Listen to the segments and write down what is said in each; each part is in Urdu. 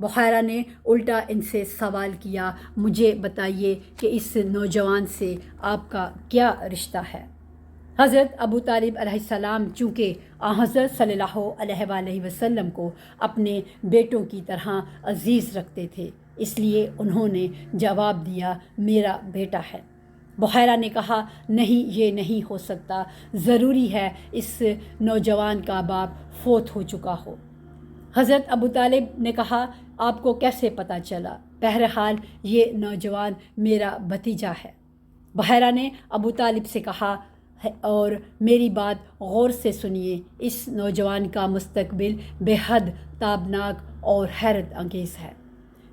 بحیرہ نے الٹا ان سے سوال کیا، مجھے بتائیے کہ اس نوجوان سے آپ کا کیا رشتہ ہے؟ حضرت ابو طالب علیہ السلام چونکہ حضرت صلی اللہ علیہ وآلہ وسلم کو اپنے بیٹوں کی طرح عزیز رکھتے تھے، اس لیے انہوں نے جواب دیا، میرا بیٹا ہے۔ بحیرہ نے کہا، نہیں، یہ نہیں ہو سکتا، ضروری ہے اس نوجوان کا باپ فوت ہو چکا ہو۔ حضرت ابو طالب نے کہا، آپ کو کیسے پتہ چلا؟ بہرحال یہ نوجوان میرا بھتیجا ہے۔ بحیرہ نے ابو طالب سے کہا، اور میری بات غور سے سنیے، اس نوجوان کا مستقبل بے حد تابناک اور حیرت انگیز ہے۔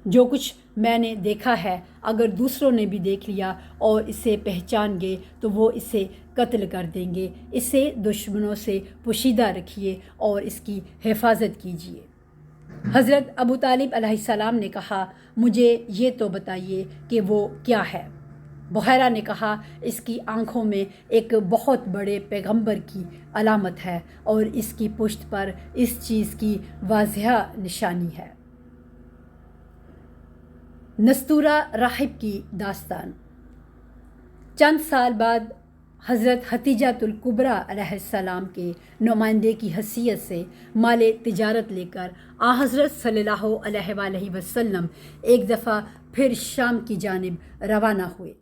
جو کچھ میں نے دیکھا ہے، اگر دوسروں نے بھی دیکھ لیا اور اسے پہچان گئے تو وہ اسے قتل کر دیں گے۔ اسے دشمنوں سے پوشیدہ رکھیے اور اس کی حفاظت کیجیے۔ حضرت ابو طالب علیہ السلام نے کہا، مجھے یہ تو بتائیے کہ وہ کیا ہے؟ بحیرہ نے کہا، اس کی آنکھوں میں ایک بہت بڑے پیغمبر کی علامت ہے اور اس کی پشت پر اس چیز کی واضح نشانی ہے۔ نستورہ راہب کی داستان۔ چند سال بعد حضرت ختیجۃ الکبریٰ علیہ السلام کے نمائندے کی حیثیت سے مال تجارت لے کر حضرت صلی اللہ علیہ وآلہ وسلم ایک دفعہ پھر شام کی جانب روانہ ہوئے۔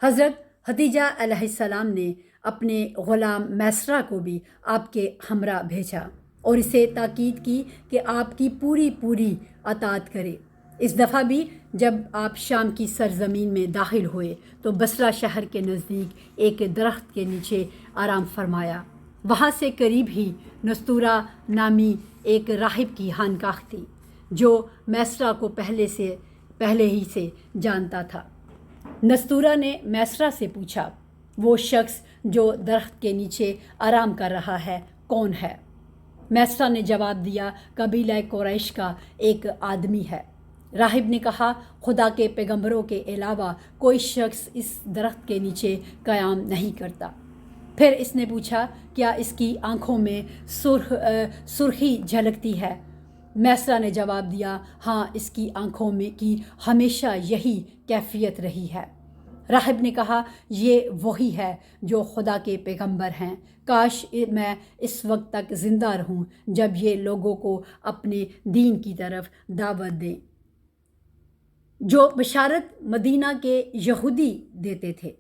حضرت ختیجہ علیہ السلام نے اپنے غلام میسرہ کو بھی آپ کے ہمراہ بھیجا اور اسے تاکید کی کہ آپ کی پوری اطاعت کرے۔ اس دفعہ بھی جب آپ شام کی سرزمین میں داخل ہوئے تو بصرہ شہر کے نزدیک ایک درخت کے نیچے آرام فرمایا۔ وہاں سے قریب ہی نستورہ نامی ایک راہب کی خانقاہ تھی جو میسرہ کو پہلے ہی سے جانتا تھا۔ نستورہ نے میسرہ سے پوچھا، وہ شخص جو درخت کے نیچے آرام کر رہا ہے کون ہے؟ میسرہ نے جواب دیا، قبیلہ قریش کا ایک آدمی ہے۔ راہب نے کہا، خدا کے پیغمبروں کے علاوہ کوئی شخص اس درخت کے نیچے قیام نہیں کرتا۔ پھر اس نے پوچھا، کیا اس کی آنکھوں میں سرخی جھلکتی ہے؟ میسرہ نے جواب دیا، ہاں، اس کی آنکھوں میں کی ہمیشہ یہی کیفیت رہی ہے۔ راہب نے کہا، یہ وہی ہے جو خدا کے پیغمبر ہیں، کاش میں اس وقت تک زندہ رہوں جب یہ لوگوں کو اپنے دین کی طرف دعوت دیں جو بشارت مدینہ کے یہودی دیتے تھے۔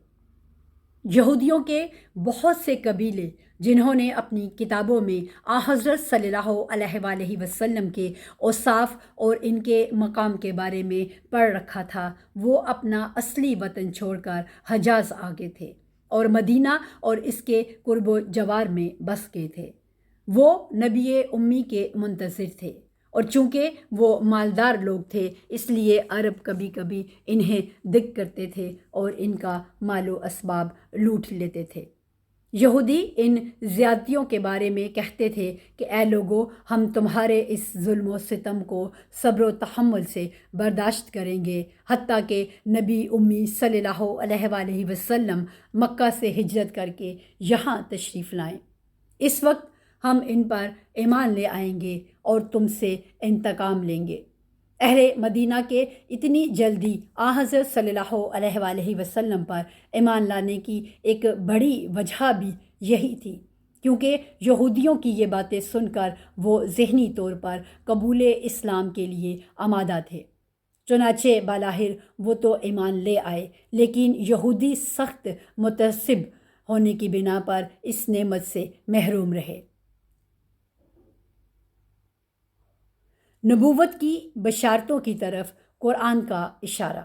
یہودیوں کے بہت سے قبیلے جنہوں نے اپنی کتابوں میں حضرت صلی اللہ علیہ وآلہ وسلم کے اوصاف اور ان کے مقام کے بارے میں پڑھ رکھا تھا، وہ اپنا اصلی وطن چھوڑ کر حجاز آ گئے تھے اور مدینہ اور اس کے قرب و جوار میں بس گئے تھے۔ وہ نبی امی کے منتظر تھے اور چونکہ وہ مالدار لوگ تھے اس لیے عرب کبھی کبھی انہیں دگ کرتے تھے اور ان کا مال و اسباب لوٹ لیتے تھے۔ یہودی ان زیادتیوں کے بارے میں کہتے تھے کہ اے لوگو، ہم تمہارے اس ظلم و ستم کو صبر و تحمل سے برداشت کریں گے حتیٰ کہ نبی امی صلی اللہ علیہ وآلہ وسلم مکہ سے ہجرت کر کے یہاں تشریف لائیں، اس وقت ہم ان پر ایمان لے آئیں گے اور تم سے انتقام لیں گے۔ اہل مدینہ کے اتنی جلدی حضرت صلی اللہ علیہ وآلہ وسلم پر ایمان لانے کی ایک بڑی وجہ بھی یہی تھی، کیونکہ یہودیوں کی یہ باتیں سن کر وہ ذہنی طور پر قبول اسلام کے لیے آمادہ تھے۔ چنانچہ بالاخر وہ تو ایمان لے آئے، لیکن یہودی سخت متعصب ہونے کی بنا پر اس نعمت سے محروم رہے۔ نبوت کی بشارتوں کی طرف قرآن کا اشارہ۔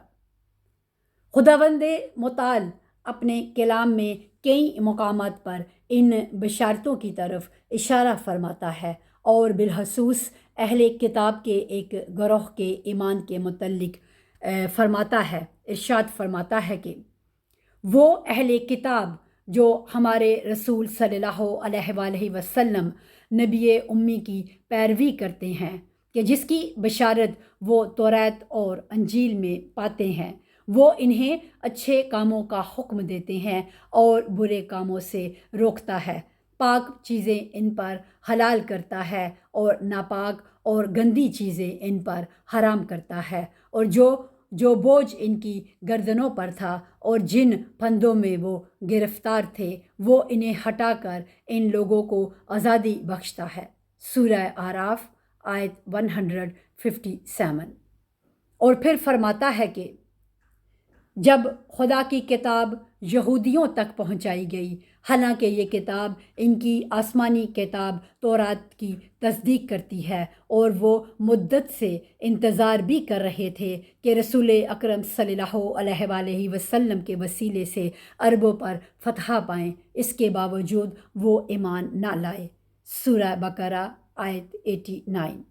خداوند متعال اپنے کلام میں کئی مقامات پر ان بشارتوں کی طرف اشارہ فرماتا ہے اور بالخصوص اہل کتاب کے ایک گروہ کے ایمان کے متعلق ارشاد فرماتا ہے کہ وہ اہل کتاب جو ہمارے رسول صلی اللہ علیہ وآلہ وسلم نبی امی کی پیروی کرتے ہیں کہ جس کی بشارت وہ توریت اور انجیل میں پاتے ہیں، وہ انہیں اچھے کاموں کا حکم دیتے ہیں اور برے کاموں سے روکتا ہے، پاک چیزیں ان پر حلال کرتا ہے اور ناپاک اور گندی چیزیں ان پر حرام کرتا ہے، اور جو بوجھ ان کی گردنوں پر تھا اور جن پھندوں میں وہ گرفتار تھے وہ انہیں ہٹا کر ان لوگوں کو آزادی بخشتا ہے۔ سورہ اعراف آیت 157۔ اور پھر فرماتا ہے کہ جب خدا کی کتاب یہودیوں تک پہنچائی گئی، حالانکہ یہ کتاب ان کی آسمانی کتاب تورات کی تصدیق کرتی ہے، اور وہ مدت سے انتظار بھی کر رہے تھے کہ رسول اکرم صلی اللہ علیہ وآلہ وسلم کے وسیلے سے عربوں پر فتح پائیں، اس کے باوجود وہ ایمان نہ لائے۔ سورہ بقرہ آیت 89۔